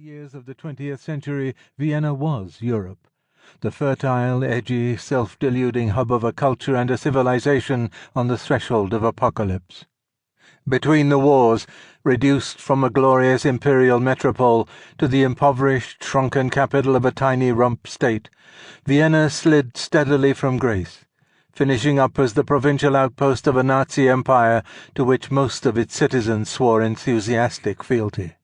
years of the 20th century, Vienna was Europe, the fertile, edgy, self-deluding hub of a culture and a civilization on the threshold of apocalypse. Between the wars, reduced from a glorious imperial metropole to the impoverished, shrunken capital of a tiny rump state, Vienna slid steadily from grace, finishing up as the provincial outpost of a Nazi empire to which most of its citizens swore enthusiastic fealty.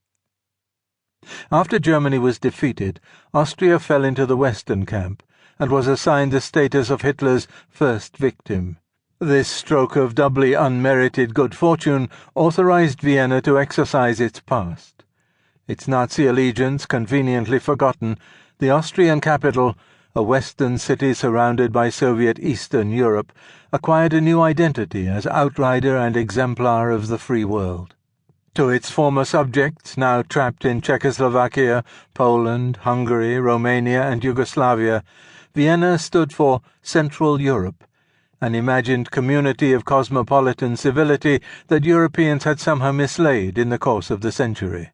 After Germany was defeated, Austria fell into the Western camp and was assigned the status of Hitler's first victim. This stroke of doubly unmerited good fortune authorized Vienna to exercise its past. Its Nazi allegiance conveniently forgotten, the Austrian capital, a Western city surrounded by Soviet Eastern Europe, acquired a new identity as outrider and exemplar of the free world. To its former subjects, now trapped in Czechoslovakia, Poland, Hungary, Romania, and Yugoslavia, Vienna stood for Central Europe, an imagined community of cosmopolitan civility that Europeans had somehow mislaid in the course of the century.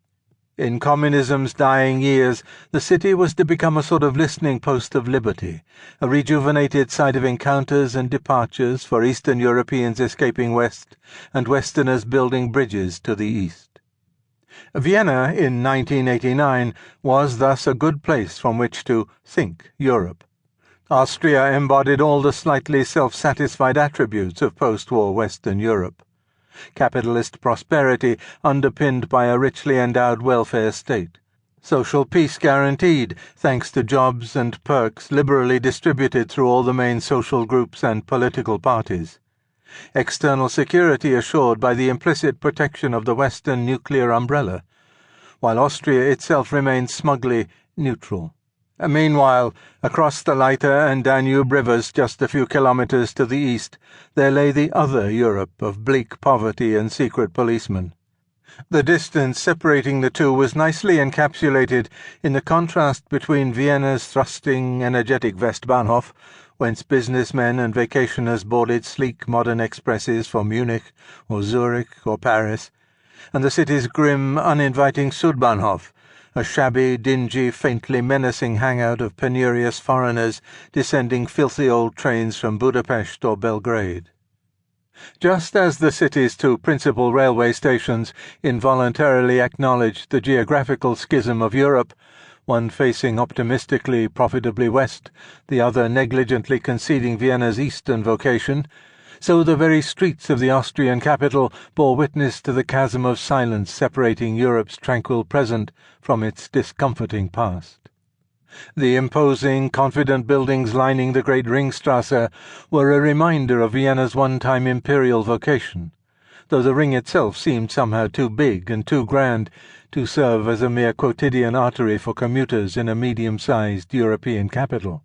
In communism's dying years, the city was to become a sort of listening post of liberty, a rejuvenated site of encounters and departures for Eastern Europeans escaping west and Westerners building bridges to the east. Vienna, in 1989, was thus a good place from which to think Europe. Austria embodied all the slightly self-satisfied attributes of post-war Western Europe. Capitalist prosperity underpinned by a richly endowed welfare state. Social peace guaranteed thanks to jobs and perks liberally distributed through all the main social groups and political parties. External security assured by the implicit protection of the Western nuclear umbrella, while Austria itself remained smugly neutral. Meanwhile, across the Leitha and Danube rivers just a few kilometers to the east, there lay the other Europe of bleak poverty and secret policemen. The distance separating the two was nicely encapsulated in the contrast between Vienna's thrusting, energetic Westbahnhof, whence businessmen and vacationers boarded sleek modern expresses for Munich or Zurich or Paris, and the city's grim, uninviting Südbahnhof, a shabby, dingy, faintly menacing hangout of penurious foreigners descending filthy old trains from Budapest or Belgrade. Just as the city's two principal railway stations involuntarily acknowledged the geographical schism of Europe, one facing optimistically, profitably west, the other negligently conceding Vienna's eastern vocation, so the very streets of the Austrian capital bore witness to the chasm of silence separating Europe's tranquil present from its discomforting past. The imposing, confident buildings lining the great Ringstrasse were a reminder of Vienna's one-time imperial vocation, though the ring itself seemed somehow too big and too grand to serve as a mere quotidian artery for commuters in a medium-sized European capital.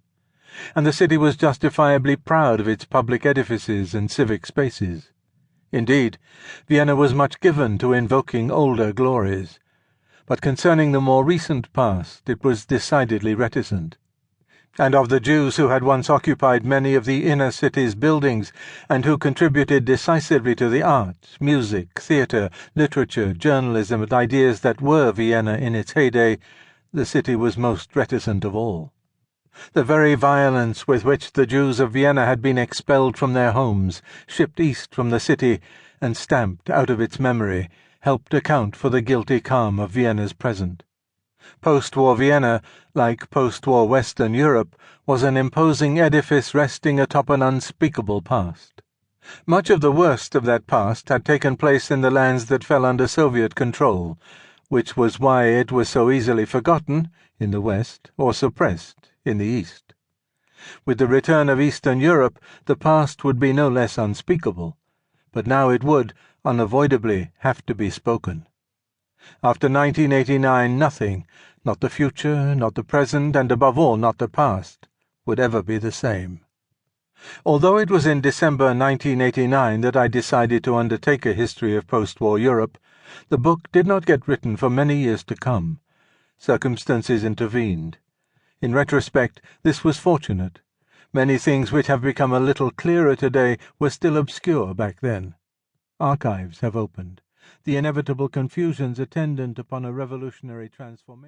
And the city was justifiably proud of its public edifices and civic spaces. Indeed, Vienna was much given to invoking older glories, but concerning the more recent past it was decidedly reticent. And of the Jews who had once occupied many of the inner city's buildings and who contributed decisively to the art, music, theatre, literature, journalism, and ideas that were Vienna in its heyday, the city was most reticent of all. The very violence with which the Jews of Vienna had been expelled from their homes, shipped east from the city, and stamped out of its memory, helped account for the guilty calm of Vienna's present. Post-war Vienna, like post-war Western Europe, was an imposing edifice resting atop an unspeakable past. Much of the worst of that past had taken place in the lands that fell under Soviet control, which was why it was so easily forgotten in the West or suppressed in the East. With the return of Eastern Europe, the past would be no less unspeakable, but now it would, unavoidably, have to be spoken. After 1989, nothing, not the future, not the present, and above all not the past, would ever be the same. Although it was in December 1989 that I decided to undertake a history of post-war Europe, the book did not get written for many years to come. Circumstances intervened. In retrospect, this was fortunate. Many things which have become a little clearer today were still obscure back then. Archives have opened. The inevitable confusions attendant upon a revolutionary transformation